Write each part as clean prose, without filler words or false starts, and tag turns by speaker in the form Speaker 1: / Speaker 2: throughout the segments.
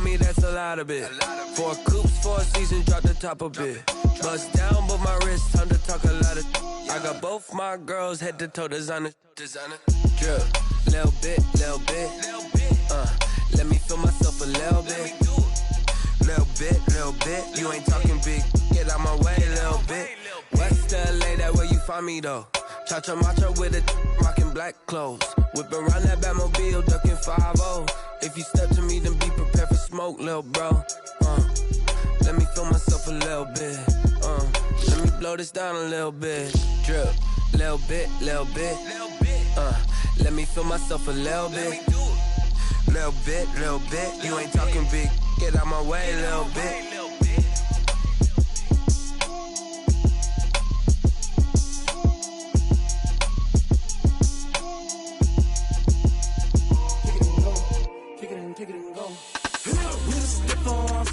Speaker 1: on me, that's a lot of it. Four coops, 4 seasons, drop the top a bit. Bust down, but my wrist, time to talk a lot of. I got both my girls head to toe designer. Drip, little bit. Let me feel myself a little bit. Little bit. You ain't talking big. Get out my way, little bit. West LA, that where you find me though. Cha-cha matcha with a rockin' black clothes. Whip around that Batmobile, ducking 5-0. If you step to me, then be prepared for smoke, little bro. Let me feel myself a little bit. Let me blow this down a little bit. Drip, little bit. Let me feel myself a little bit. Little bit. You ain't talking big. Get out my way, little bit. Take it and go. We'll slip on.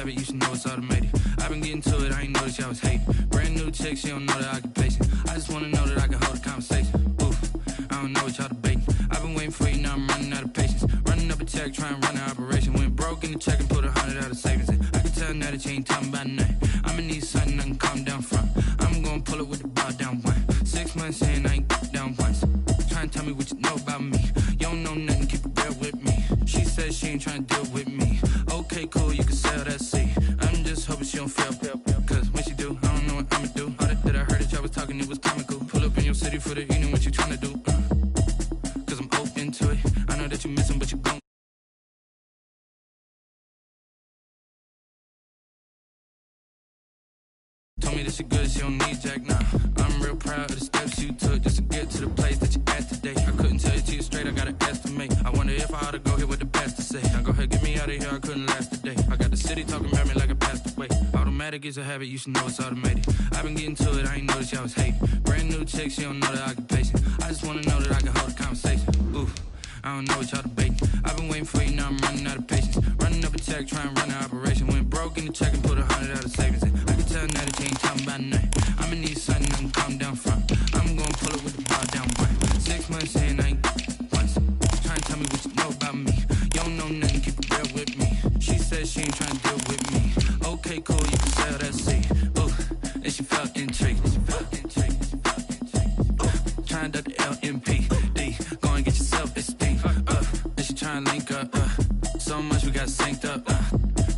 Speaker 2: You should know it's automated. I've been getting to it, I ain't noticed y'all was hating. Brand new chick, she don't know the occupation. I just wanna know that I can hold a conversation. Oof, I don't know what y'all debating. I've been waiting for you, now I'm running out of patience. Running up a check, trying to run an operation. Went broke in the check and put 100 out of savings in. I can tell now that you ain't talking about nothing. I'ma need something I can calm down from. I'm gonna pull it with the bow down one. 6 months in, I ain't down once. Trying to tell me what you know about me. You don't know nothing, keep it real with me. She says she ain't trying to deal with me. Okay, cool, you can sell that seat. I'm just hoping she don't fail. Cause when she do, I don't know what I'ma do. All that I heard that y'all was talking, it was comical. Pull up in your city for the evening, what you trying to do? Cause I'm open to it. I know that you missing, but you gon' told me that she good, she don't need Jack now. I'm real proud of the steps you took just to get to the place that you at today. I couldn't tell you to you straight, I gotta estimate. I wonder if I ought to go here with the best to say. Now go ahead, get me out of here, I couldn't last today. I got the city talking about me like I passed away. Automatic is a habit, you should know it's automated. I've been getting to it, I ain't noticed y'all was hating. Brand new chick, she don't know the occupation. I just wanna know that I can hold a conversation. Oof, I don't know what y'all debating. I've been waiting for you, now I'm running out of patience. Running up a check, trying to run an operation. Went broke in the check and put 100 out of savings in. I can tell now that you ain't talking about nothing. sell that seed. Ooh, and she felt intrigued. Trying to duck the LMPD. Go and get yourself esteem. And she trying to link up. So much we got synced up.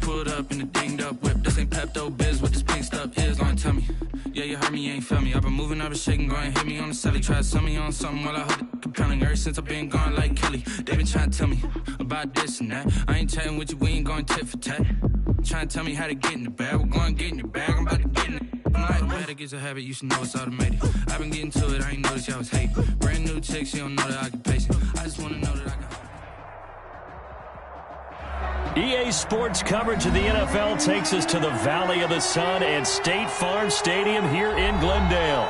Speaker 2: Pulled up in the dinged up whip. This ain't Pepto Biz, what this pink stuff is. Gonna tell me. Yeah, you heard me, you ain't felt me. I've been moving, I've been shaking, go and hit me on the celly. Try to sell me on something while I hold it compelling. Ever since I've been gone like Kelly, they been trying to tell me about this and that. I ain't chatting with you, we ain't going tit for tat. Trying to tell me how to get in the bag. We're going to get in your bag, I'm about to get in it. I'm like, habit gets a habit, you should know it's automated. I've been getting to it, I ain't noticed y'all was hating. Brand new chick, she don't know that I can pace it. I just want to know that I can.
Speaker 3: EA Sports coverage of the NFL takes us to the Valley of the Sun and State Farm Stadium here in Glendale.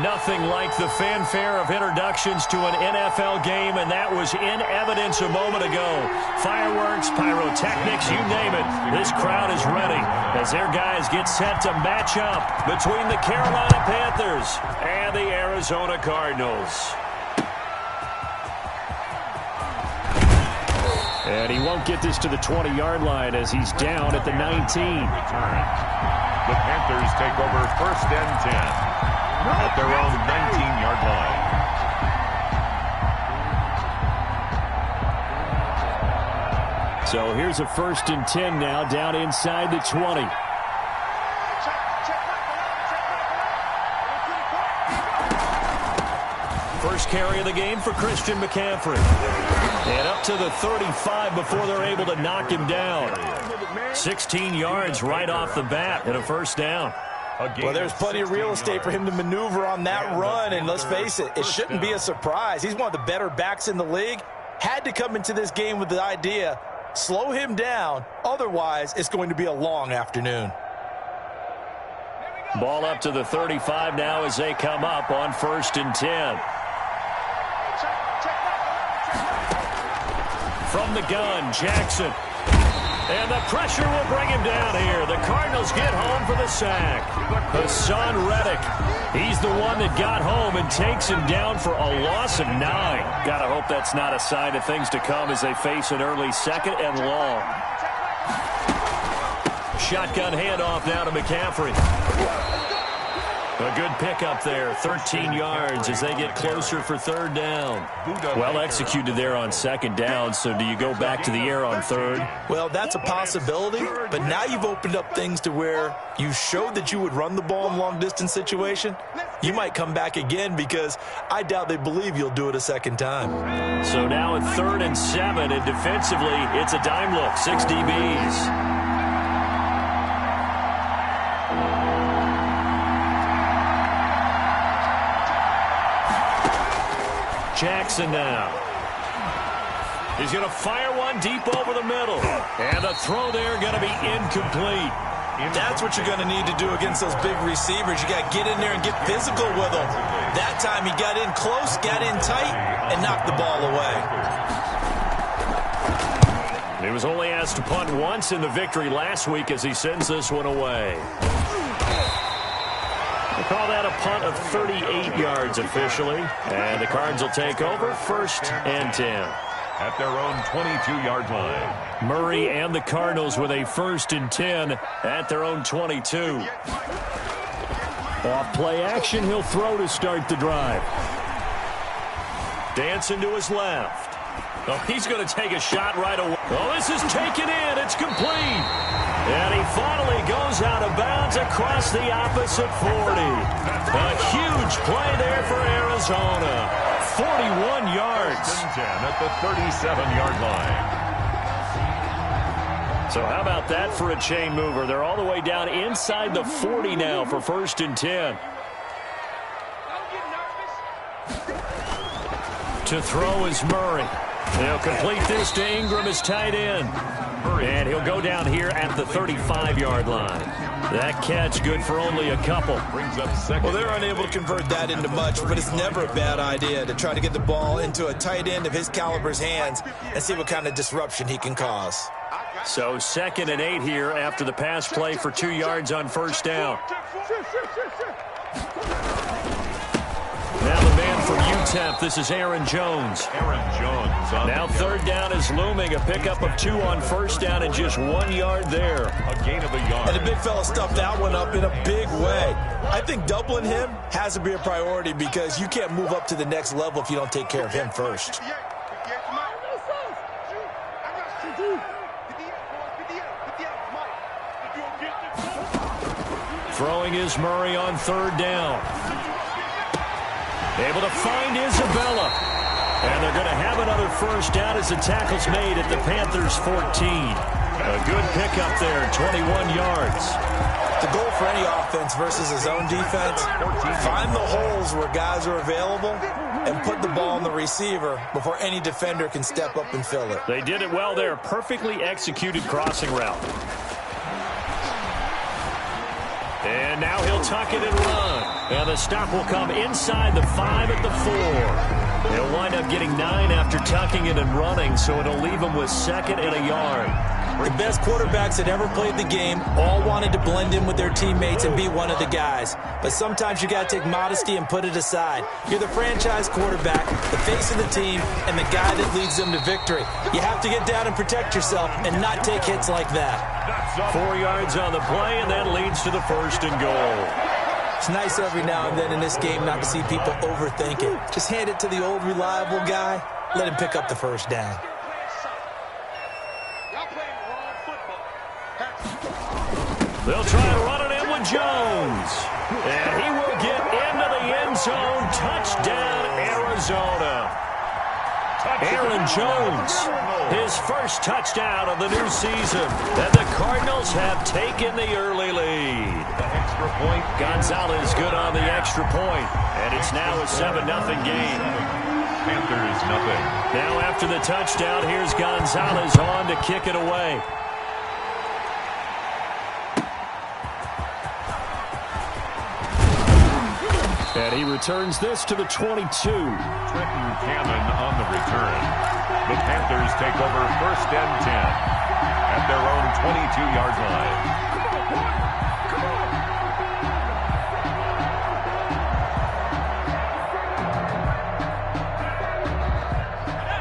Speaker 3: Nothing like the fanfare of introductions to an NFL game, and that was in evidence a moment ago. Fireworks, pyrotechnics, you name it. This crowd is ready as their guys get set to match up between the Carolina Panthers and the Arizona Cardinals. And he won't get this to the 20-yard line as he's down at the 19.
Speaker 4: The Panthers take over 1st and 10 at their own 19-yard line.
Speaker 3: So here's a 1st and 10 now down inside the 20. First carry of the game for Christian McCaffrey. And up to the 35 before they're able to knock him down. 16 yards right off the bat and a 1st down.
Speaker 5: Well, there's plenty of real estate for him to maneuver on that run, and let's face it, it shouldn't be a surprise. He's one of the better backs in the league. Had to come into this game with the idea, slow him down, otherwise it's going to be a long afternoon.
Speaker 3: Ball up to the 35 now as they come up on 1st and 10. From the gun, Jackson. And the pressure will bring him down here. The Cardinals get home for the sack. Hassan Reddick. He's the one that got home and takes him down for a loss of 9. Gotta hope that's not a sign of things to come as they face an early 2nd and long. Shotgun handoff now to McCaffrey. A good pickup there, 13 yards as they get closer for 3rd down. Well executed there on 2nd down, so do you go back to the air on 3rd?
Speaker 5: Well, that's a possibility, but now you've opened up things to where you showed that you would run the ball in long-distance situation. You might come back again because I doubt they believe you'll do it a 2nd time.
Speaker 3: So now at 3rd and 7, and defensively, it's a dime look, 6 DBs. Jackson now. He's going to fire one deep over the middle. And the throw there going to be incomplete.
Speaker 5: That's what you're going to need to do against those big receivers. You got to get in there and get physical with them. That time he got in close, got in tight, and knocked the ball away.
Speaker 3: He was only asked to punt once in the victory last week as he sends this one away. We'll call that a punt of 38 yards officially. And the Cards will take over 1st and 10.
Speaker 4: At their own 22-yard line.
Speaker 3: Murray and the Cardinals with a 1st and 10 at their own 22. Off play action, he'll throw to start the drive. Dancing to his left. Oh, he's going to take a shot right away. Oh, this is taken in. It's complete. And he finally goes out of bounds across the opposite 40. A huge play there for Arizona. 41 yards.
Speaker 4: 10 at the 37-yard line.
Speaker 3: So how about that for a chain mover? They're all the way down inside the 40 now for 1st and 10. To throw is Murray. They'll complete this to Ingram as tight end. And he'll go down here at the 35-yard line. That catch good for only a couple.
Speaker 5: Well, they're unable to convert that into much, but it's never a bad idea to try to get the ball into a tight end of his caliber's hands and see what kind of disruption he can cause.
Speaker 3: So 2nd and 8 here after the pass play for 2 yards on 1st down. Now the man from UTEP, this is Aaron Jones.
Speaker 4: Aaron Jones.
Speaker 3: Now third down is looming. A pickup of 2 on first down and just 1 yard there.
Speaker 4: A gain of a yard.
Speaker 5: And the big fella stuffed that one up in a big way. I think doubling him has to be a priority because you can't move up to the next level if you don't take care of him first.
Speaker 3: Throwing is Murray on third down. Able to find Isabella. And they're going to have another first down as the tackle's made at the Panthers' 14. A good pickup there, 21 yards.
Speaker 5: The goal for any offense versus his own defense, find the holes where guys are available and put the ball on the receiver before any defender can step up and fill it.
Speaker 3: They did it well there. Perfectly executed crossing route. And now he'll tuck it and run. And the stop will come inside the 5 at the 4. He'll wind up getting 9 after tucking it and running, so it'll leave him with 2nd and a yard.
Speaker 5: The best quarterbacks that ever played the game all wanted to blend in with their teammates and be one of the guys. But sometimes you got to take modesty and put it aside. You're the franchise quarterback, the face of the team, and the guy that leads them to victory. You have to get down and protect yourself and not take hits like that.
Speaker 3: 4 yards on the play, and that leads to the 1st and goal.
Speaker 5: It's nice every now and then in this game not to see people overthink it. Just hand it to the old reliable guy. Let him pick up the first down.
Speaker 3: They'll try to run it in with Jones. And he will get into the end zone. Touchdown, Arizona. Aaron Jones, his first touchdown of the new season. And the Cardinals have taken the early lead.
Speaker 4: The extra point.
Speaker 3: Gonzalez good on the extra point. And it's now a 7-0 game.
Speaker 4: Panthers nothing.
Speaker 3: Now after the touchdown, here's Gonzalez on to kick it away. And he returns this to the 22.
Speaker 4: Trenton Cannon on the return. The Panthers take over 1st and 10 at their own 22-yard line.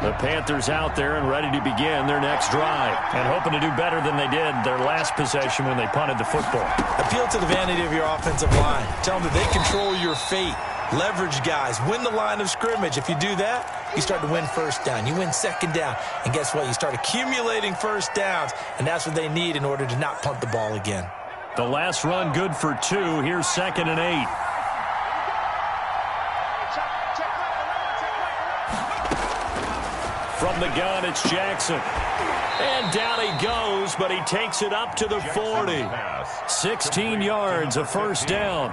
Speaker 3: The Panthers out there and ready to begin their next drive and hoping to do better than they did their last possession when they punted the football.
Speaker 5: Appeal to the vanity of your offensive line. Tell them that they control your fate. Leverage guys. Win the line of scrimmage. If you do that, you start to win first down. You win second down. And guess what? You start accumulating first downs, and that's what they need in order to not punt the ball again.
Speaker 3: The last run good for 2. Here's 2nd and 8. From the gun, it's Jackson. And down he goes, but he takes it up to the 40. 16 yards, a first down.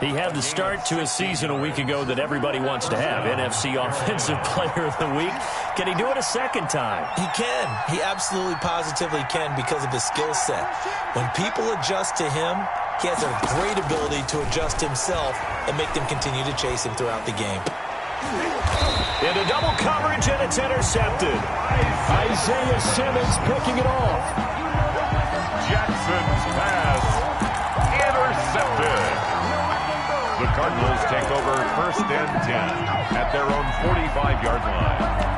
Speaker 3: He had the start to a season a week ago that everybody wants to have, NFC Offensive Player of the Week. Can he do it a second time?
Speaker 5: He can. He absolutely positively can because of his skill set. When people adjust to him, he has a great ability to adjust himself and make them continue to chase him throughout the game.
Speaker 3: Into double coverage, and it's intercepted. Isaiah Simmons picking it off.
Speaker 4: Jackson's pass intercepted. The Cardinals take over 1st and 10 at their own 45-yard line.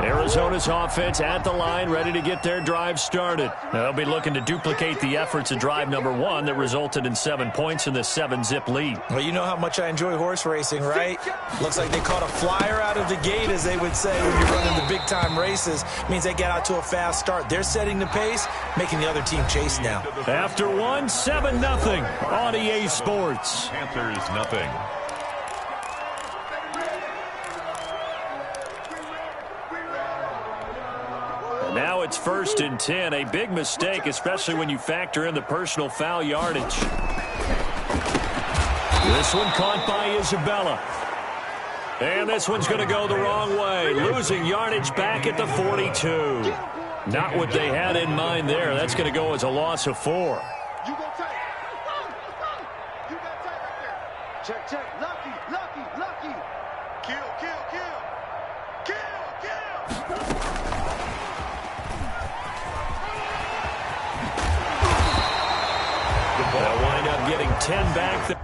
Speaker 3: Arizona's offense at the line, ready to get their drive started. Now, they'll be looking to duplicate the efforts of drive number 1 that resulted in 7 points in the 7-zip lead.
Speaker 5: Well, you know how much I enjoy horse racing, right? Looks like they caught a flyer out of the gate, as they would say when you're running the big-time races. Means they get out to a fast start. They're setting the pace, making the other team chase now.
Speaker 3: After 1, 7-0 on EA Sports.
Speaker 4: Panthers nothing.
Speaker 3: Now it's 1st and 10. A big mistake, especially when you factor in the personal foul yardage. This one caught by Isabella. And this one's going to go the wrong way. Losing yardage back at the 42. Not what they had in mind there. That's going to go as a loss of 4.
Speaker 6: You go tight. You got tight right there. Check, check. Lucky. Kill.
Speaker 3: They'll wind up getting 10 back there.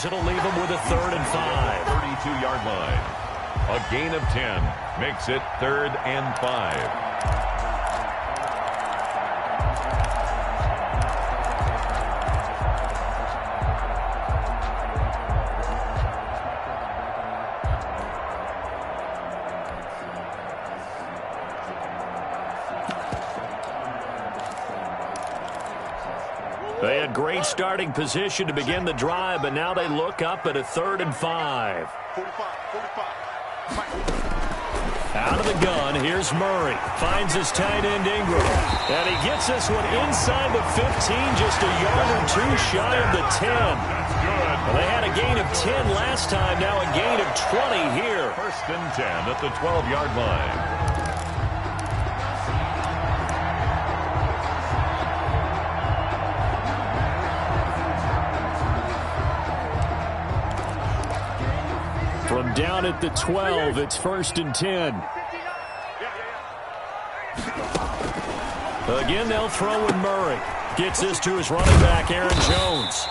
Speaker 3: It'll leave them with a 3rd and 5.
Speaker 4: 32-yard line. A gain of 10 makes it 3rd and 5.
Speaker 3: They had great starting position to begin the drive, but now they look up at a 3rd and 5.
Speaker 6: 45.
Speaker 3: Out of the gun, here's Murray. Finds his tight end Ingram. And he gets this one inside the 15, just a yard or two shy of the 10.
Speaker 4: That's good.
Speaker 3: Well, they had a gain of 10 last time, now a gain of 20 here.
Speaker 4: 1st and 10 at the 12-yard line.
Speaker 3: From down at the 12, it's 1st and 10. Again, they'll throw with Murray. Gets this to his running back, Aaron Jones.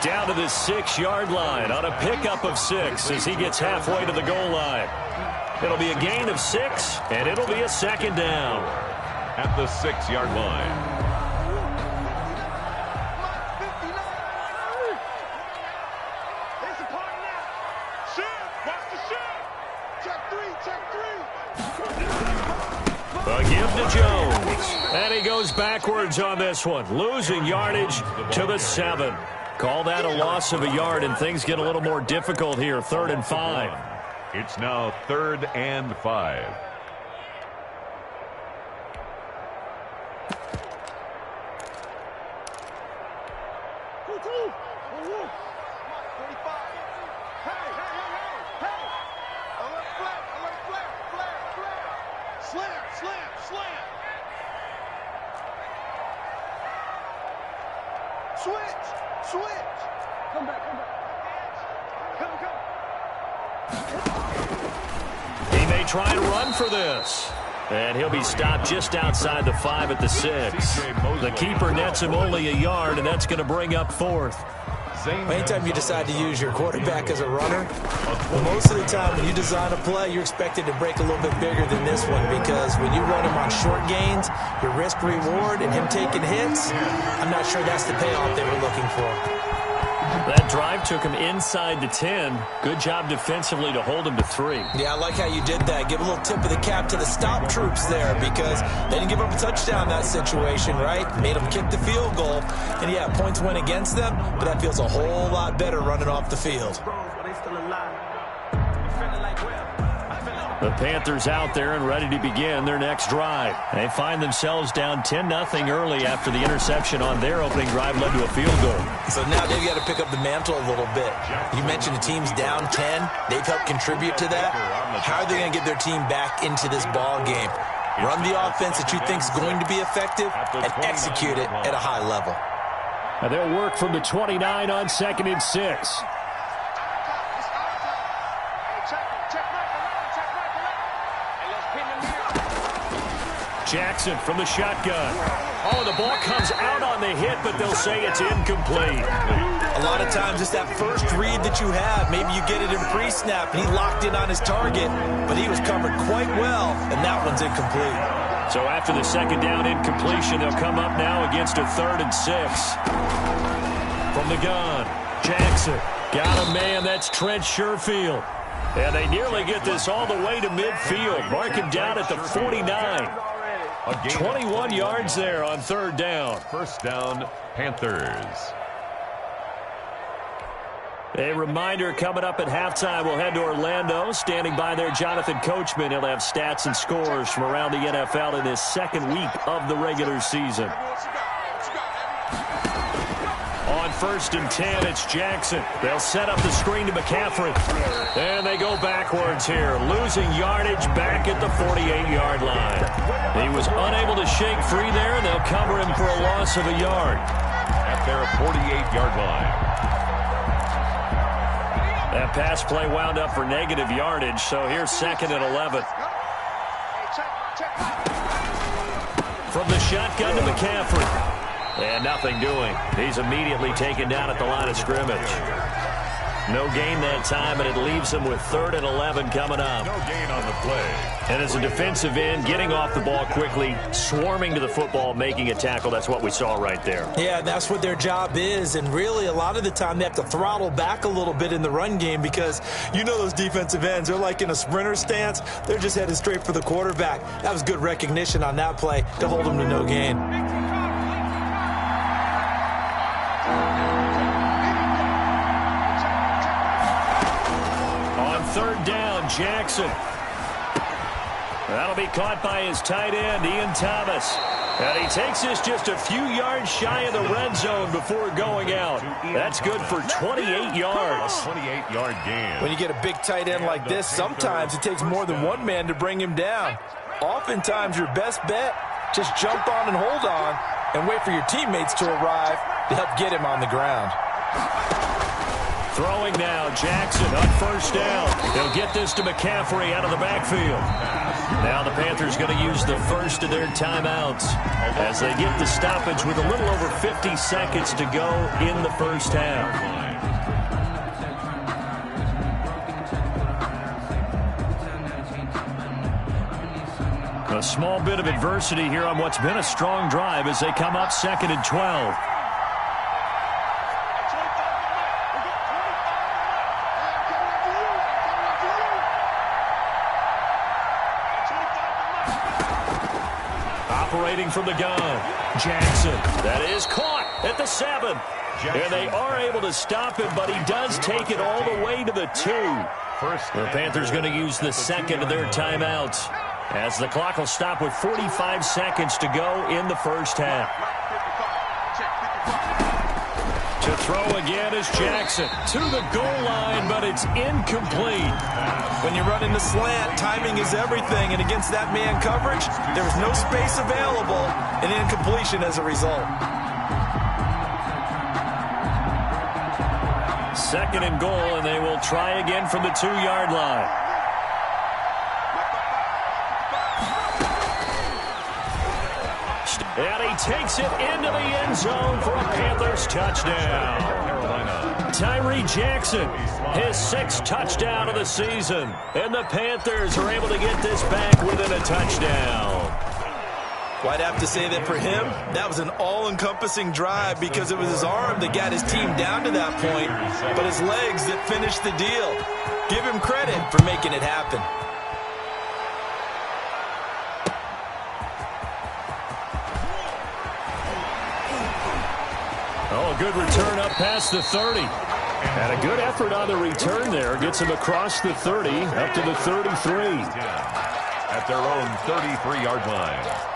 Speaker 3: Down to the 6-yard line on a pickup of 6 as he gets halfway to the goal line. It'll be a gain of 6, and it'll be a 2nd down.
Speaker 4: At the 6-yard line.
Speaker 3: A give to Jones. And he goes backwards on this one. Losing yardage to the 7. Call that a loss of a yard, and things get a little more difficult here. 3rd and 5.
Speaker 4: It's now 3rd and 5.
Speaker 6: Switch. Come back.
Speaker 3: He may try and run for this. And he'll be stopped just outside the 5 at the 6. The keeper nets him only a yard, and that's going to bring up 4th.
Speaker 5: Anytime you decide to use your quarterback as a runner, well, most of the time when you design a play, you're expected to break a little bit bigger than this one, because when you run him on short gains, your risk-reward and him taking hits, I'm not sure that's the payoff they were looking for.
Speaker 3: That drive took him inside the 10. Good job defensively to hold him to 3.
Speaker 5: Yeah, I like how you did that. Give a little tip of the cap to the stop troops there, because they didn't give up a touchdown in that situation, right? Made them kick the field goal. And, yeah, points went against them, but that feels a whole lot better running off the field.
Speaker 3: The Panthers out there and ready to begin their next drive. They find themselves down 10-0 early after the interception on their opening drive led to a field goal.
Speaker 5: So now they've got to pick up the mantle a little bit. You mentioned the team's down 10. They've helped contribute to that. How are they going to get their team back into this ball game? Run the offense that you think is going to be effective and execute it at a high level.
Speaker 3: And they'll work from the 29 on 2nd and 6. Jackson from the shotgun. Oh, the ball comes out on the hit, but they'll say it's incomplete.
Speaker 5: A lot of times it's that first read that you have. Maybe you get it in pre-snap, and he locked in on his target, but he was covered quite well, and that one's incomplete.
Speaker 3: So after the 2nd down incompletion, they'll come up now against a 3rd and 6. From the gun, Jackson. Got a man, that's Trent Sherfield. And they nearly get this all the way to midfield. Mark him down at the 49. 21 yards there on 3rd down.
Speaker 4: 1st down, Panthers.
Speaker 3: A reminder coming up at halftime, we'll head to Orlando. Standing by there, Jonathan Coachman. He'll have stats and scores from around the NFL in this second week of the regular season. On 1st and 10, it's Jackson. They'll set up the screen to McCaffrey. And they go backwards here, losing yardage back at the 48-yard line. He was unable to shake free there, and they'll cover him for a loss of a yard.
Speaker 4: At their 48-yard line.
Speaker 3: That pass play wound up for negative yardage, so here's 2nd and 11. From the shotgun to McCaffrey. And nothing doing. He's immediately taken down at the line of scrimmage. No gain that time, and it leaves him with 3rd and 11 coming up.
Speaker 4: No gain on the play.
Speaker 3: And as a defensive end, getting off the ball quickly, swarming to the football, making a tackle, that's what we saw right there.
Speaker 5: Yeah, that's what their job is, and really a lot of the time they have to throttle back a little bit in the run game because you know those defensive ends, they're like in a sprinter stance. They're just headed straight for the quarterback. That was good recognition on that play to hold him to no gain.
Speaker 3: On 3rd down, Jackson. That'll be caught by his tight end, Ian Thomas. And he takes this just a few yards shy of the red zone before going out. That's good for 28 yards.
Speaker 4: 28-yard gain.
Speaker 5: When you get a big tight end like this, sometimes it takes more than one man to bring him down. Oftentimes, your best bet, just jump on and hold on and wait for your teammates to arrive to help get him on the ground.
Speaker 3: Throwing now, Jackson on 1st down. They'll get this to McCaffrey out of the backfield. Now the Panthers going to use the first of their timeouts as they get the stoppage with a little over 50 seconds to go in the first half. A small bit of adversity here on what's been a strong drive as they come up 2nd and 12. Operating from the gun, Jackson. That is caught at the 7. And they are able to stop him, but he does take it all the way to the 2. The Panthers going to use the 2nd of their timeouts as the clock will stop with 45 seconds to go in the first half. To throw again is Jackson to the goal line, but it's incomplete.
Speaker 5: When you run in the slant, timing is everything, and against that man coverage, there was no space available, and incompletion as a result.
Speaker 3: 2nd and goal, and they will try again from the 2-yard line. And he takes it into the end zone for a Panthers touchdown. Tyree Jackson, his 6th touchdown of the season. And the Panthers are able to get this back within a touchdown.
Speaker 5: Well, I'd have to say that for him, that was an all-encompassing drive because it was his arm that got his team down to that point, but his legs that finished the deal. Give him credit for making it happen.
Speaker 3: Oh, a good return up past the 30. And a good effort on the return there. Gets him across the 30, up to the 33.
Speaker 4: At their own 33-yard line.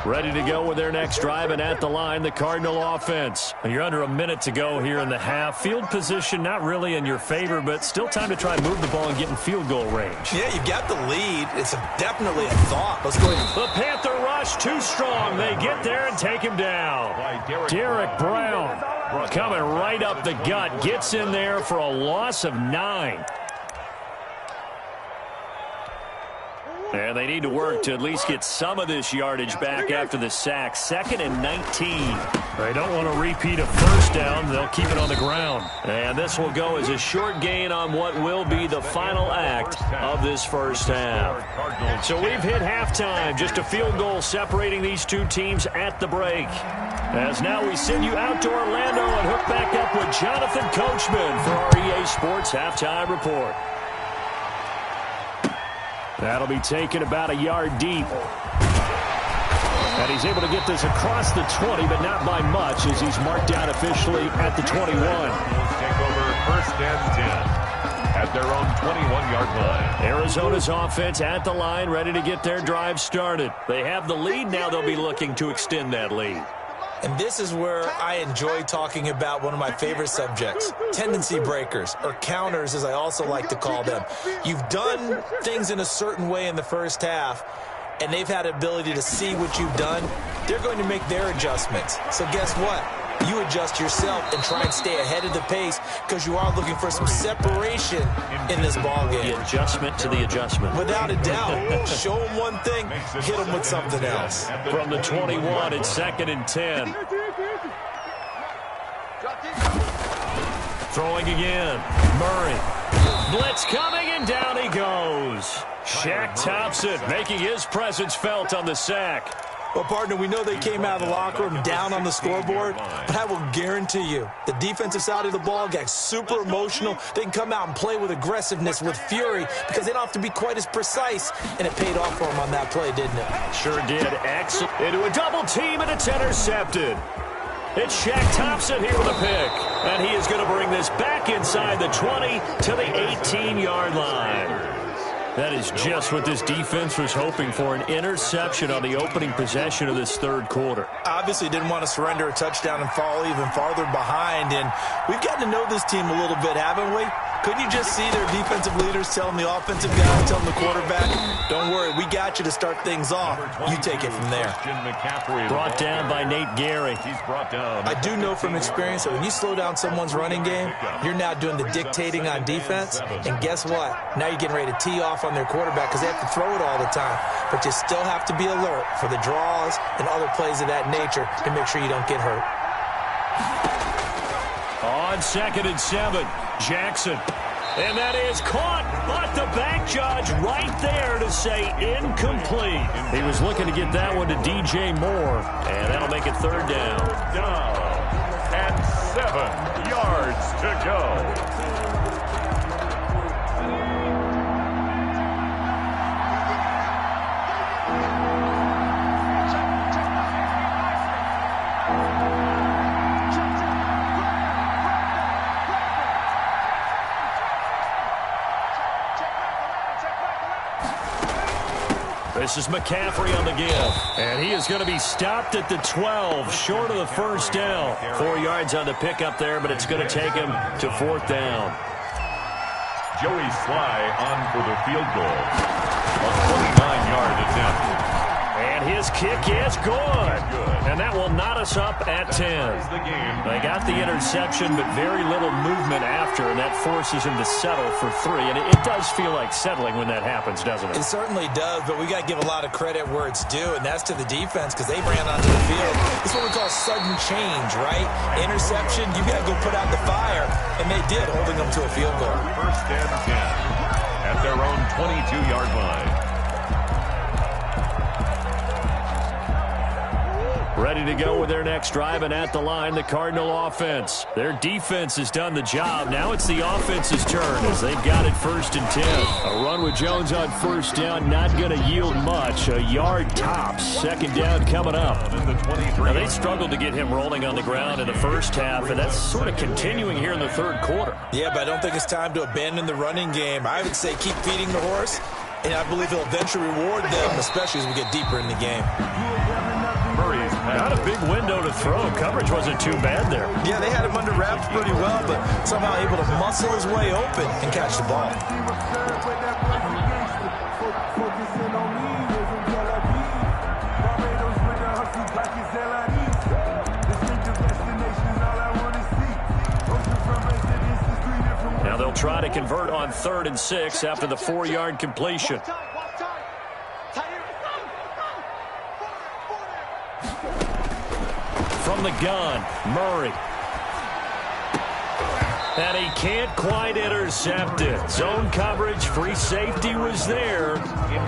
Speaker 3: Ready to go with their next drive, and at the line, the Cardinal offense. You're under a minute to go here in the half. Field position not really in your favor, but still time to try and move the ball and get in field goal range.
Speaker 5: Yeah, you've got the lead. It's definitely a thought. Let's go ahead.
Speaker 3: The Panther rush too strong. They get there and take him down. Derek Brown coming right up the gut. Gets in there for a loss of 9. And they need to work to at least get some of this yardage back after the sack. 2nd and 19. They don't want to repeat a first down. They'll keep it on the ground. And this will go as a short gain on what will be the final act of this first half. So we've hit halftime. Just a field goal separating these two teams at the break. As now we send you out to Orlando and hook back up with Jonathan Coachman for our EA Sports Halftime Report. That'll be taken about a yard deep. And he's able to get this across the 20, but not by much as he's marked down officially at the 21.
Speaker 4: Take over first and 10 at their own 21-yard line.
Speaker 3: Arizona's offense at the line, ready to get their drive started. They have the lead. Now they'll be looking to extend that lead.
Speaker 5: And this is where I enjoy talking about one of my favorite subjects, tendency breakers, or counters as I also like to call them. You've done things in a certain way in the first half, and they've had the ability to see what you've done. They're going to make their adjustments. So guess what? You adjust yourself and try and stay ahead of the pace because you are looking for some separation in this ballgame.
Speaker 3: The adjustment to the adjustment.
Speaker 5: Without a doubt. Show them one thing, hit them with something else.
Speaker 3: From the 21, it's 2nd and 10. Throwing again. Murray. Blitz coming, and down he goes. Shaq Thompson making his presence felt on the sack.
Speaker 5: Well, partner, we know they came out of the locker room down on the scoreboard, but I will guarantee you the defensive side of the ball got super emotional. They can come out and play with aggressiveness, with fury, because they don't have to be quite as precise, and it paid off for them on that play, didn't it?
Speaker 3: Sure did. Excellent. Into a double team, and it's intercepted. It's Shaq Thompson here with a pick, and he is going to bring this back inside the 20 to the 18-yard line. That is just what this defense was hoping for, an interception on the opening possession of this third quarter.
Speaker 5: Obviously didn't want to surrender a touchdown and fall even farther behind, and we've gotten to know this team a little bit, haven't we? Couldn't you just see their defensive leaders telling the offensive guys, telling the quarterback, don't worry, we got you to start things off. You take it from there.
Speaker 3: Brought down by Nate Gehry.
Speaker 5: I do know from experience that when you slow down someone's running game, you're now doing the dictating on defense, and guess what? Now you're getting ready to tee off on their quarterback because they have to throw it all the time. But you still have to be alert for the draws and other plays of that nature to make sure you don't get hurt.
Speaker 3: On 2nd and 7, Jackson. And that is caught, but the back judge right there to say incomplete. He was looking to get that one to DJ Moore, and that'll make it 3rd down.
Speaker 4: Down and 7 yards to go.
Speaker 3: This is McCaffrey on the give, and he is going to be stopped at the 12, short of the 1st down. 4 yards on the pickup there, but it's going to take him to 4th down.
Speaker 4: Joey Sly on for the field goal. A 29-yard attempt.
Speaker 3: And his kick is good. And that will knot us up at 10. They got the interception, but very little movement after, and that forces him to settle for 3. And it does feel like settling when that happens, doesn't it?
Speaker 5: It certainly does, but we got to give a lot of credit where it's due, and that's to the defense because they ran onto the field. This is what we call sudden change, right? Interception, you got to go put out the fire, and they did, holding them to a field goal.
Speaker 4: First and 10 at their own 22-yard line.
Speaker 3: Ready to go with their next drive, and at the line, the Cardinal offense. Their defense has done the job. Now it's the offense's turn as they've got it 1st and 10. A run with Jones on 1st down, not going to yield much. A yard tops. 2nd down coming up. Now, they struggled to get him rolling on the ground in the first half, and that's sort of continuing here in the 3rd quarter.
Speaker 5: Yeah, but I don't think it's time to abandon the running game. I would say keep feeding the horse, and I believe it'll eventually reward them, especially as we get deeper in the game.
Speaker 3: Not a big window to throw. Coverage wasn't too bad there.
Speaker 5: Yeah, they had him under wraps pretty well, but somehow able to muscle his way open and catch the ball.
Speaker 3: Now they'll try to convert on 3rd and 6 after the 4-yard completion. From the gun, Murray. And he can't quite intercept it. Zone coverage, free safety was there.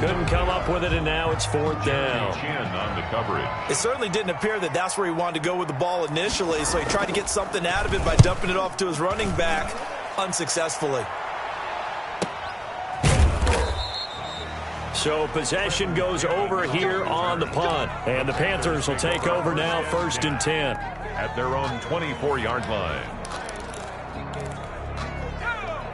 Speaker 3: Couldn't come up with it, and now it's 4th down.
Speaker 4: On the coverage.
Speaker 5: It certainly didn't appear that that's where he wanted to go with the ball initially, so he tried to get something out of it by dumping it off to his running back unsuccessfully.
Speaker 3: So possession goes over here on the punt. And the Panthers will take over now, 1st and 10.
Speaker 4: At their own 24-yard line.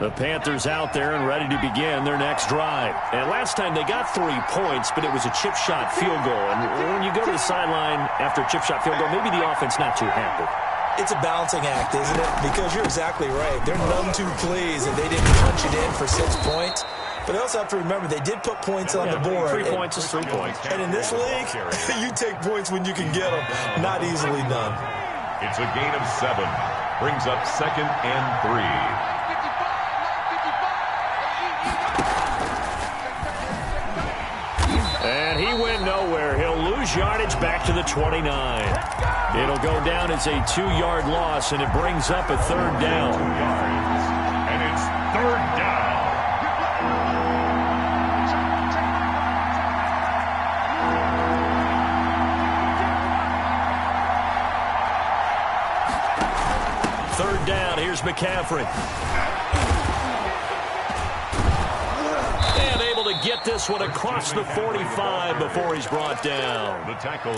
Speaker 3: The Panthers out there and ready to begin their next drive. And last time they got 3 points, but it was a chip shot field goal. And when you go to the sideline after a chip shot field goal, maybe the offense not too happy.
Speaker 5: It's a balancing act, isn't it? Because you're exactly right. They're none too pleased that they didn't punch it in for 6 points. But they also have to remember they did put points on the board.
Speaker 3: 3 points is 3 points.
Speaker 5: And in this league, you take points when you can get them. Not easily done.
Speaker 4: It's a gain of 7. Brings up 2nd and 3.
Speaker 3: And he went nowhere. He'll lose yardage back to the 29. It'll go down as a 2-yard loss, and it brings up a 3rd down.
Speaker 4: And it's 3rd down.
Speaker 3: Third down. Here's McCaffrey. And able to get this one across the 45 before he's brought down.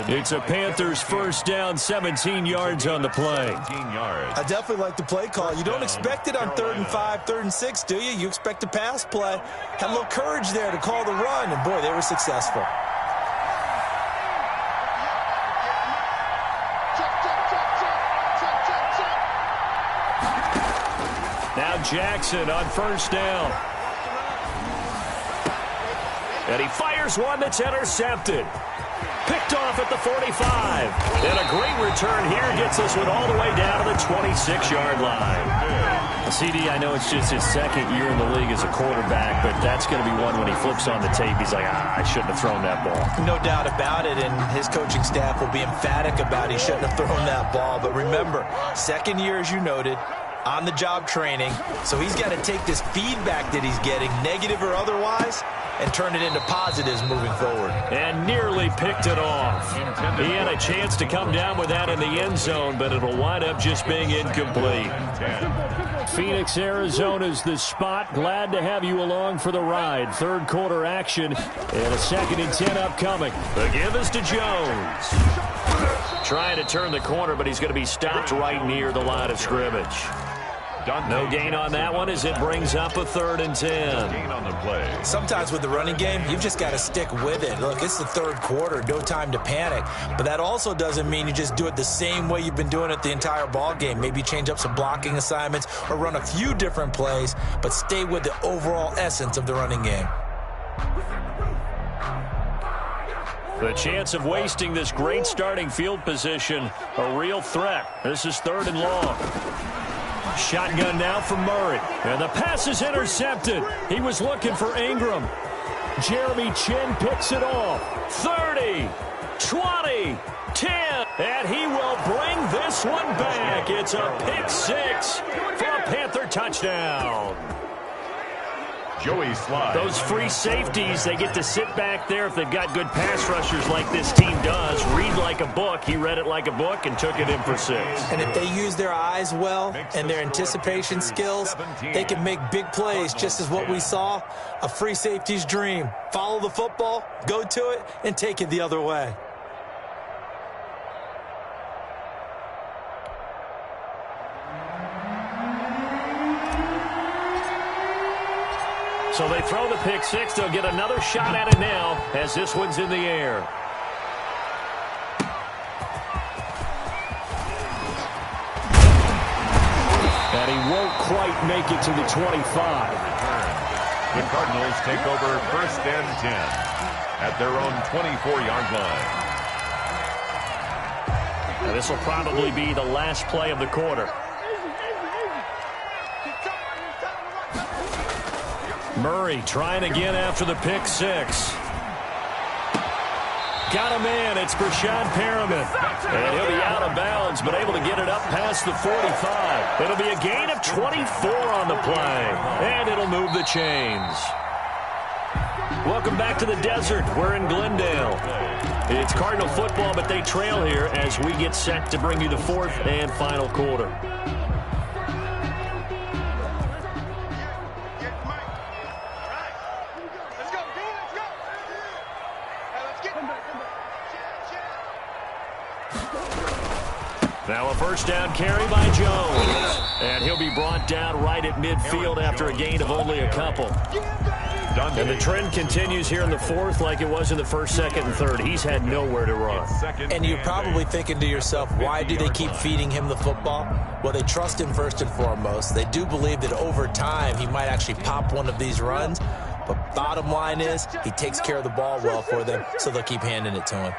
Speaker 3: It's a Panthers 1st down, 17 yards on the play.
Speaker 5: I definitely like the play call. You don't expect it on 3rd and 5, 3rd and 6, do you? You expect a pass play. Had a little courage there to call the run, and boy, they were successful.
Speaker 3: Now Jackson on 1st down. And he fires one that's intercepted. Picked off at the 45. And a great return here gets us one all the way down to the 26-yard line. CD, I know it's just his 2nd year in the league as a quarterback, but that's going to be one when he flips on the tape. He's like, I shouldn't have thrown that ball.
Speaker 5: No doubt about it, and his coaching staff will be emphatic about he shouldn't have thrown that ball. But remember, 2nd year, as you noted, on-the-job training, so he's got to take this feedback that he's getting, negative or otherwise, and turn it into positives moving forward.
Speaker 3: And nearly picked it off. He had a chance to come down with that in the end zone, but it'll wind up just being incomplete. Phoenix, Arizona's the spot. Glad to have you along for the ride. 3rd quarter action and a 2nd and 10 upcoming. The give is to Jones. Trying to turn the corner, but he's going to be stopped right near the line of scrimmage. No gain on that one as it brings up a 3rd and 10.
Speaker 5: Sometimes with the running game, you've just got to stick with it. Look, it's the 3rd quarter, no time to panic. But that also doesn't mean you just do it the same way you've been doing it the entire ball game. Maybe change up some blocking assignments or run a few different plays, but stay with the overall essence of the running game.
Speaker 3: The chance of wasting this great starting field position, a real threat. This is 3rd and long. Shotgun now from Murray. And the pass is intercepted. He was looking for Ingram. Jeremy Chin picks it off. 30, 20, 10. And he will bring this one back. It's a pick 6 for a Panther touchdown.
Speaker 4: Joey Slide.
Speaker 3: Those free safeties, they get to sit back there if they've got good pass rushers like this team does. Read like a book. He read it like a book and took it in for 6.
Speaker 5: And if they use their eyes well and their anticipation skills, they can make big plays, just as what we saw, a free safety's dream. Follow the football, go to it, and take it the other way.
Speaker 3: So they throw the pick 6. They'll get another shot at it now as this one's in the air. And he won't quite make it to the 25.
Speaker 4: The Cardinals take over 1st and 10 at their own 24-yard line.
Speaker 3: Now this will probably be the last play of the quarter. Murray trying again after the pick 6. Got him in. It's Brashad Perriman. And he'll be out of bounds, but able to get it up past the 45. It'll be a gain of 24 on the play. And it'll move the chains. Welcome back to the desert. We're in Glendale. It's Cardinal football, but they trail here as we get set to bring you the fourth and final quarter. Now a first down carry by Jones. And he'll be brought down right at midfield after a gain of only a couple. And the trend continues here in the fourth like it was in the first, second, and third. He's had nowhere to run.
Speaker 5: And you're probably thinking to yourself, why do they keep feeding him the football? Well, they trust him first and foremost. They do believe that over time he might actually pop one of these runs. But bottom line is he takes care of the ball well for them, so they'll keep handing it to him.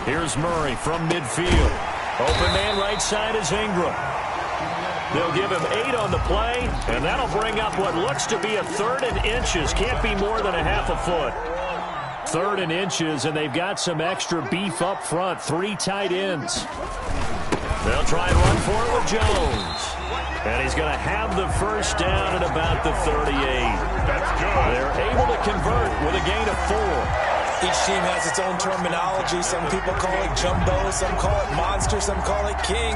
Speaker 3: Here's Murray from midfield. Open man right side is Ingram. They'll give him 8 on the play, and that'll bring up what looks to be a 3rd and inches. Can't be more than a half a foot. 3rd and inches, and they've got some extra beef up front. 3 tight ends. They'll try and run for it with Jones. And he's going to have the first down at about the 38.
Speaker 4: That's good.
Speaker 3: They're able to convert with a gain of 4.
Speaker 5: Each team has its own terminology. Some people call it jumbo, some call it monster, some call it king.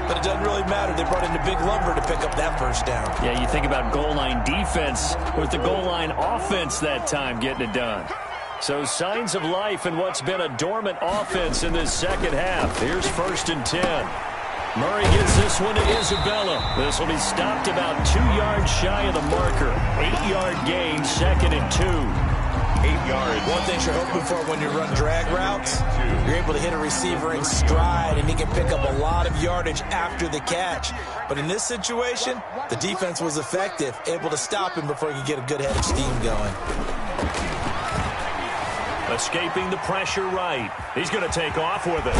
Speaker 5: But it doesn't really matter. They brought in the big lumber to pick up that first down.
Speaker 3: Yeah, you think about goal line defense with the goal line offense that time getting it done. So signs of life in what's been a dormant offense in this second half. Here's 1st and 10. Murray gets this one to Isabella. This will be stopped about 2 yards shy of the marker. 8-yard gain, 2nd and 2.
Speaker 4: 8 yards.
Speaker 5: One thing you're hoping for when you run drag routes, you're able to hit a receiver in stride, and he can pick up a lot of yardage after the catch. But in this situation, the defense was effective, able to stop him before he could get a good head of steam going.
Speaker 3: Escaping the pressure right. He's going to take off with it.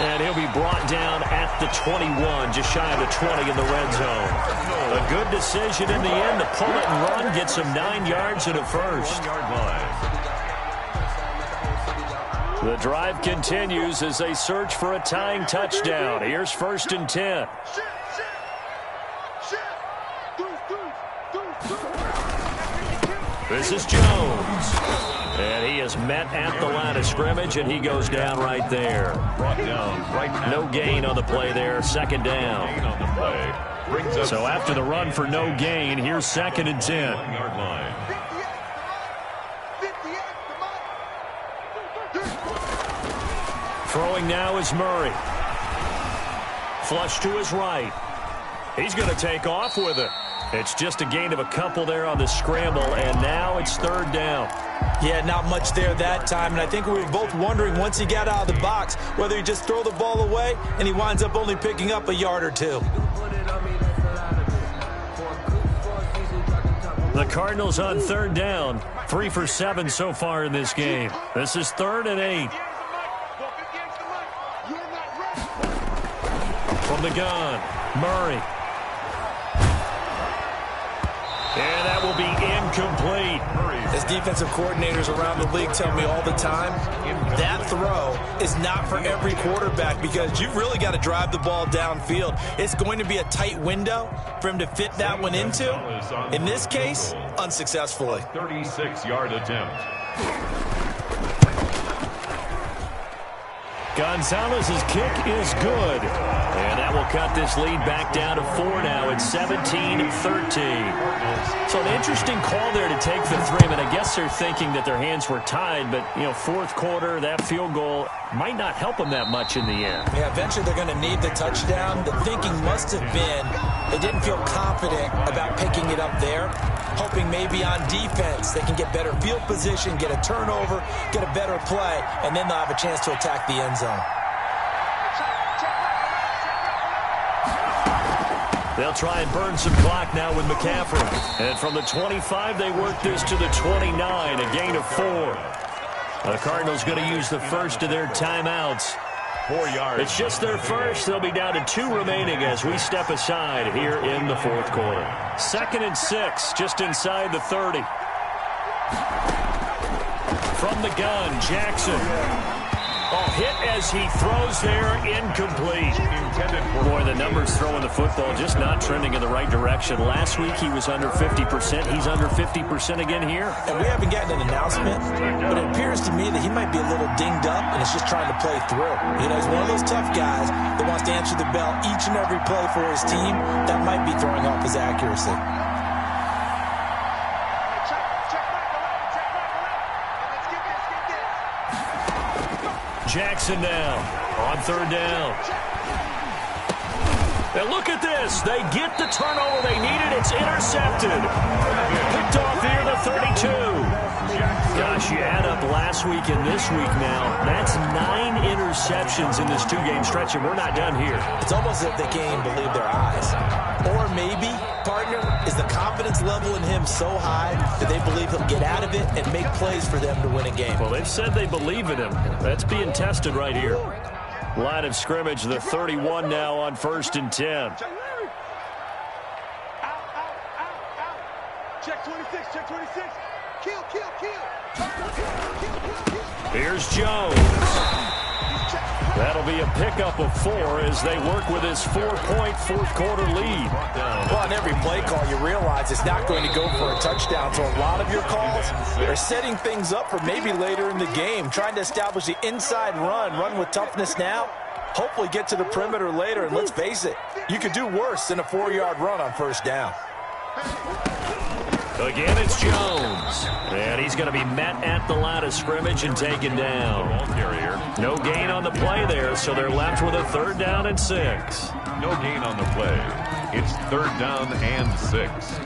Speaker 3: And he'll be brought down at the 21, just shy of the 20 in the red zone. A good decision in the end to pull it and run, get some 9 yards and a first. The drive continues as they search for a tying touchdown. Here's 1st and 10. This is Jones. And he is met at the line of scrimmage, and he goes down right there.
Speaker 4: Brought down right now.
Speaker 3: No gain on the play there, 2nd down.
Speaker 4: Gain on the play. Brings up
Speaker 3: So after the run for no gain, here's 2nd and 10.
Speaker 4: 1-yard line.
Speaker 3: Throwing now is Murray. Flush to his right. He's going to take off with it. It's just a gain of a couple there on the scramble, and now it's 3rd down.
Speaker 5: Yeah, not much there that time, and I think we were both wondering once he got out of the box whether he just throw the ball away and he winds up only picking up a yard or 2.
Speaker 3: The Cardinals on 3rd down, 3 for 7 so far in this game. This is 3rd and 8. From the gun, Murray. And that will be incomplete.
Speaker 5: As defensive coordinators around the league tell me all the time, that throw is not for every quarterback because you've really got to drive the ball downfield. It's going to be a tight window for him to fit that one into. In this case, unsuccessfully.
Speaker 4: 36-yard attempt.
Speaker 3: Gonzalez's kick is good. And that will cut this lead back down to 4 now. It's 17-13. So an interesting call there to take the 3. I mean, I guess they're thinking that their hands were tied, but, you know, 4th quarter, that field goal might not help them that much in the end.
Speaker 5: Yeah, eventually they're going to need the touchdown. The thinking must have been they didn't feel confident about picking it up there, hoping maybe on defense they can get better field position, get a turnover, get a better play, and then they'll have a chance to attack the end zone.
Speaker 3: They'll try and burn some clock now with McCaffrey. And from the 25, they work this to the 29, a gain of 4. The Cardinals going to use the first of their timeouts.
Speaker 4: 4 yards.
Speaker 3: It's just their first. They'll be down to 2 remaining as we step aside here in the fourth quarter. 2nd and 6, just inside the 30. From the gun, Jackson. Hit as he throws there, incomplete. Boy, the numbers throwing the football just not trending in the right direction. Last week he was under 50%. He's under 50% again here.
Speaker 5: And we haven't gotten an announcement, but it appears to me that he might be a little dinged up and is just trying to play through. You know, he's one of those tough guys that wants to answer the bell each and every play for his team. That might be throwing off his accuracy.
Speaker 3: Jackson now on 3rd down. Now look at this. They get the turnover they needed. It's intercepted. Picked off here to 32. Gosh, you add up last week and this week now. That's 9 interceptions in this 2-game stretch, and we're not done here.
Speaker 5: It's almost as if they can't even believe their eyes. Or maybe, partner, is the confidence level in him so high that they believe he'll get out of it and make plays for them to win a game.
Speaker 3: Well, they've said they believe in him. That's being tested right here. Line of scrimmage, the 31 now on 1st and 10.
Speaker 6: Check 26, check 26. Kill.
Speaker 3: Here's Jones. That'll be a pickup of 4 as they work with his 4-point fourth-quarter lead.
Speaker 5: Well, on every play call, you realize it's not going to go for a touchdown. So a lot of your calls are setting things up for maybe later in the game, trying to establish the inside run with toughness now, hopefully get to the perimeter later. And let's face it, you could do worse than a 4-yard run on 1st down.
Speaker 3: Again, it's Jones. And he's going to be met at the line of scrimmage and taken down. No gain on the play there, so they're left with a 3rd down and 6.
Speaker 4: No gain on the play. It's 3rd down and 6.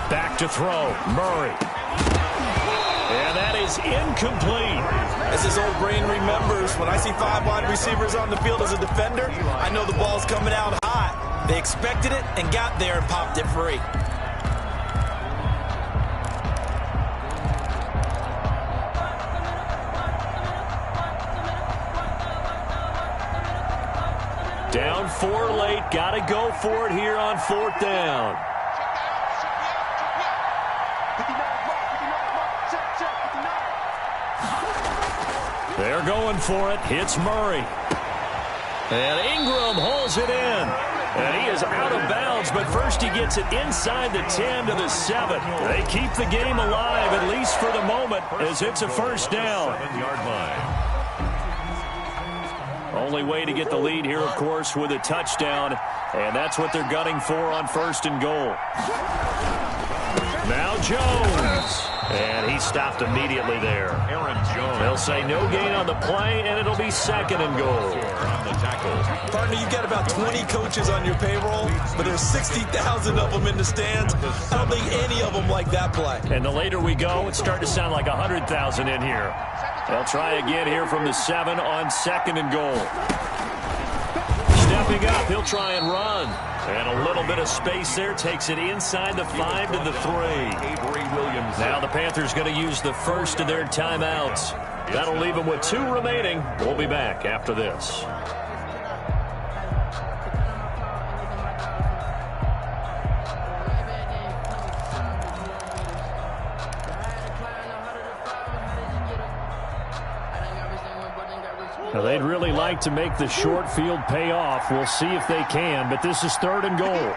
Speaker 3: Back to throw, Murray. And that is incomplete.
Speaker 5: As his old brain remembers, when I see 5 wide receivers on the field as a defender, I know the ball's coming out high. They expected it and got there and popped it free.
Speaker 3: Down 4 late, got to go for it here on 4th down. They're going for it. Hits Murray. And Ingram hauls it in. And he is out of bounds, but first he gets it inside the 10 to the 7. They keep the game alive, at least for the moment, as it's a 1st down.
Speaker 4: 7-yard line.
Speaker 3: Only way to get the lead here, of course, with a touchdown. And that's what they're gunning for on 1st and goal. Now Jones. And he stopped immediately there.
Speaker 4: Aaron Jones.
Speaker 3: They'll say no gain on the play, and it'll be 2nd and goal.
Speaker 4: On the tackle.
Speaker 5: Partner, you've got about 20 coaches on your payroll, but there's 60,000 of them in the stands. I don't think any of them like that play.
Speaker 3: And the later we go, it's starting to sound like 100,000 in here. They'll try again here from the 7 on 2nd and goal. Stepping up, he'll try and run. And a little bit of space there, takes it inside the 5 to the 3. Now the Panthers going to use the first of their timeouts. That'll leave them with 2 remaining. We'll be back after this. Now they'd really like to make the short field pay off. We'll see if they can, but this is 3rd and goal.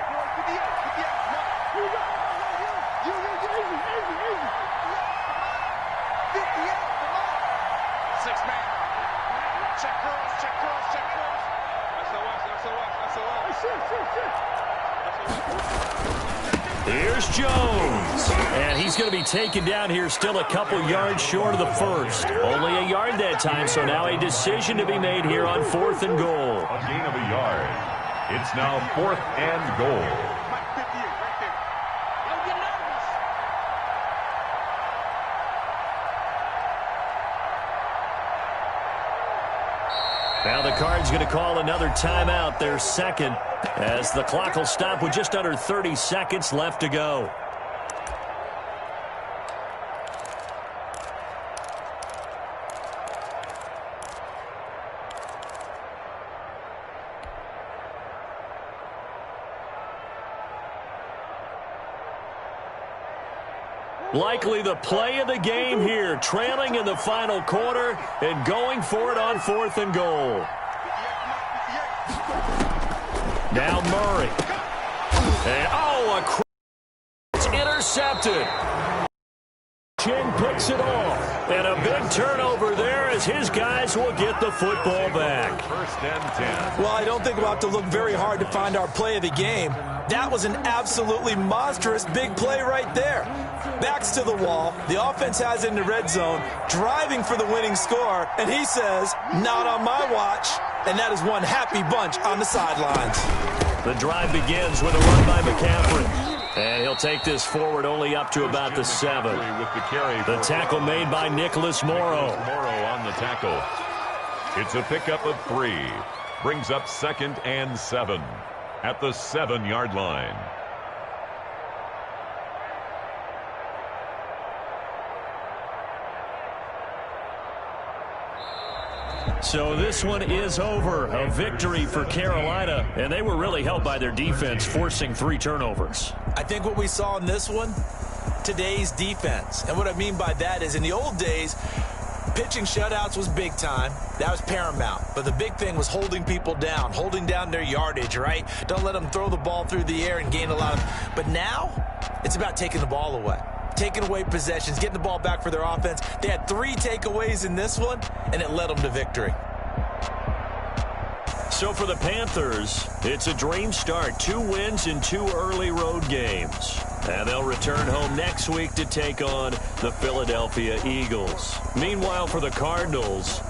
Speaker 3: Here's Jones. And he's going to be taken down here still a couple yards short of the first. Only a yard that time, so now a decision to be made here on 4th and goal.
Speaker 4: A gain of a yard. It's now 4th and goal.
Speaker 3: Now the Cards going to call another timeout, their second, as the clock will stop with just under 30 seconds left to go. Likely the play of the game here, trailing in the final quarter and going for it on 4th and goal. Now Murray. And, it's intercepted. Chin picks it off. And a big turnover there as his guys will get the football back.
Speaker 4: First and 10.
Speaker 5: Well, I don't think we'll have to look very hard to find our play of the game. That was an absolutely monstrous big play right there. Backs to the wall. The offense has it in the red zone, driving for the winning score. And he says, not on my watch. And that is one happy bunch on the sidelines.
Speaker 3: The drive begins with a run by McCaffrey. And he'll take this forward only up to about the 7. The tackle made by Nicholas Morrow.
Speaker 4: Morrow on the tackle. It's a pickup of 3. Brings up 2nd and 7 at the 7-yard line.
Speaker 3: So this one is over. A victory for Carolina, and they were really helped by their defense, forcing 3 turnovers.
Speaker 5: I think what we saw in this one, today's defense. And what I mean by that is in the old days, pitching shutouts was big time. That was paramount. But the big thing was holding people down, holding down their yardage, right? Don't let them throw the ball through the air and gain a lot of. But now, it's about taking the ball away. Taking away possessions, getting the ball back for their offense. They had 3 takeaways in this one, and it led them to victory.
Speaker 3: So for the Panthers, it's a dream start. 2 wins in 2 early road games. And they'll return home next week to take on the Philadelphia Eagles. Meanwhile, for the Cardinals,